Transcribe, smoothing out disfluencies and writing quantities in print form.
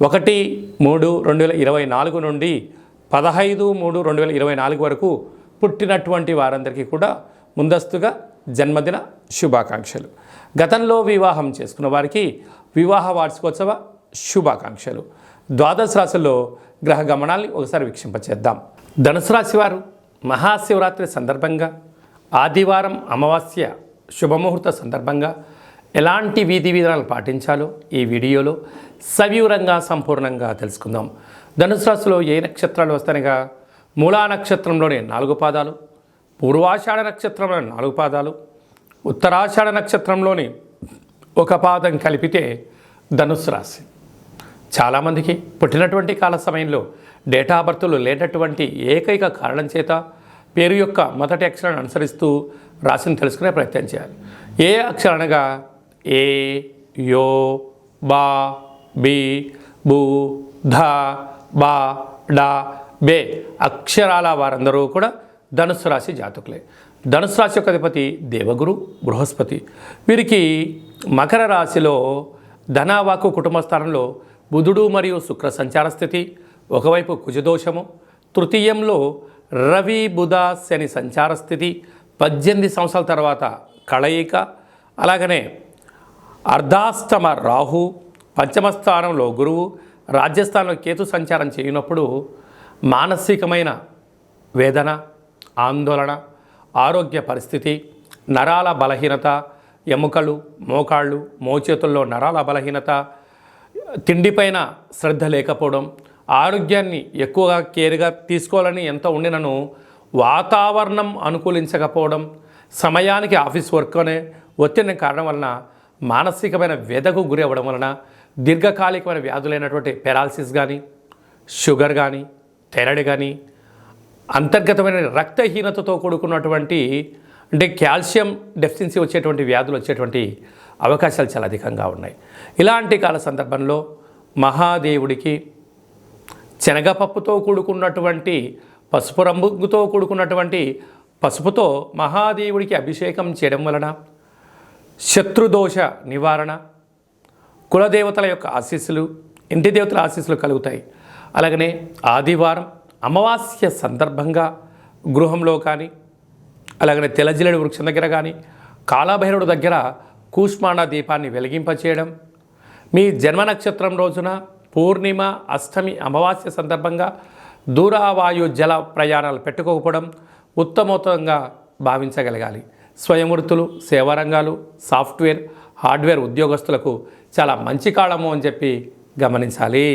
1/3/2024 నుండి 15/3/2024 వరకు పుట్టినటువంటి వారందరికీ కూడా ముందస్తుగా జన్మదిన శుభాకాంక్షలు. గతంలో వివాహం చేసుకున్న వారికి వివాహ వార్షికోత్సవ శుభాకాంక్షలు. ద్వాదశ రాశుల్లో గ్రహ గమనాల్ని ఒకసారి వీక్షింపచేద్దాం. ధనుసు రాశి వారు మహాశివరాత్రి సందర్భంగా ఆదివారం అమావాస్య శుభముహూర్త సందర్భంగా ఎలాంటి విధి విధానాలు పాటించాలో ఈ వీడియోలో సవివరంగా సంపూర్ణంగా తెలుసుకుందాం. ధనుసు రాశిలో ఏ నక్షత్రాలు వస్తాయనగా మూలా నక్షత్రంలోని 4 పాదాలు, పూర్వాషాఢ నక్షత్రంలోని 4 పాదాలు, ఉత్తరాషాఢ నక్షత్రంలోని 1 పాదం కలిపితే ధనుసు రాశి. చాలామందికి పుట్టినటువంటి కాల సమయంలో డేటా బర్త్లు లేనటువంటి ఏకైక కారణం చేత పేరు యొక్క మొదటి అక్షరాన్ని అనుసరిస్తూ రాశిని తెలుసుకునే ప్రయత్నం చేయాలి. ఏ అక్షరానగా ఏ, యో, బా, బి, బు, ధ, బా, డా, బే అక్షరాల వారందరూ కూడా ధనుసు రాశి జాతకులే. ధనుసు రాశి యొక్క అధిపతి దేవగురు బృహస్పతి. వీరికి మకర రాశిలో ధనవాకు కుటుంబ స్థానంలో బుధుడు మరియు శుక్ర సంచార స్థితి, ఒకవైపు కుజదోషము, తృతీయంలో రవి బుధ శని సంచార స్థితి, 18 సంవత్సరాల తర్వాత కళయిక, అలాగనే అర్ధాష్టమ రాహు, పంచమ స్థానంలో గురువు, రాజ్యస్థానంలో కేతు సంచారం చేయనప్పుడు మానసికమైన వేదన, ఆందోళన, ఆరోగ్య పరిస్థితి, నరాల బలహీనత, ఎముకలు, మోకాళ్ళు, మోచేతుల్లో నరాల బలహీనత, తిండిపైన శ్రద్ధ లేకపోవడం, ఆరోగ్యాన్ని ఎక్కువగా కేర్గా తీసుకోవాలని ఎంత ఉండినను వాతావరణం అనుకూలించకపోవడం, సమయానికి ఆఫీస్ వర్క్ అనే ఒత్తిడి కారణం వలన మానసికమైన వ్యధకు గురి అవ్వడం వలన దీర్ఘకాలికమైన వ్యాధులైనటువంటి పెరాలసిస్ కానీ, షుగర్ కానీ, థైరాయిడ్ కానీ, అంతర్గతమైన రక్తహీనతతో కూడుకున్నటువంటి అంటే కాల్షియం డెఫిషియన్సీ వచ్చేటువంటి వ్యాధులు వచ్చేటువంటి అవకాశాలు చాలా అధికంగా ఉన్నాయి. ఇలాంటి కాల సందర్భంలో మహాదేవుడికి శనగపప్పుతో కూడుకున్నటువంటి పసుపు రంగుతో కూడుకున్నటువంటి పసుపుతో మహాదేవుడికి అభిషేకం చేయడం వలన శత్రుదోష నివారణ, కులదేవతల యొక్క ఆశీస్సులు, ఇంటి దేవతల ఆశీస్సులు కలుగుతాయి. అలాగనే ఆదివారం అమావాస్య సందర్భంగా గృహంలో కానీ, అలాగనే తెల్లజిల్లెడు వృక్షం దగ్గర కానీ, కాలభైరవుడి దగ్గర కూష్మాండ దీపాన్ని వెలిగింపచేయడం, మీ జన్మ నక్షత్రం రోజున పూర్ణిమ, అష్టమి, అమావాస్య సందర్భంగా దూరవాయు జల ప్రయాణాలు పెట్టుకోకపోవడం ఉత్తమోత్తంగా భావించగలగాలి. స్వయం వృత్తులు, సేవారంగాలు, సాఫ్ట్వేర్, హార్డ్వేర్ ఉద్యోగస్తులకు చాలా మంచి కాలము అని చెప్పి గమనించాలి.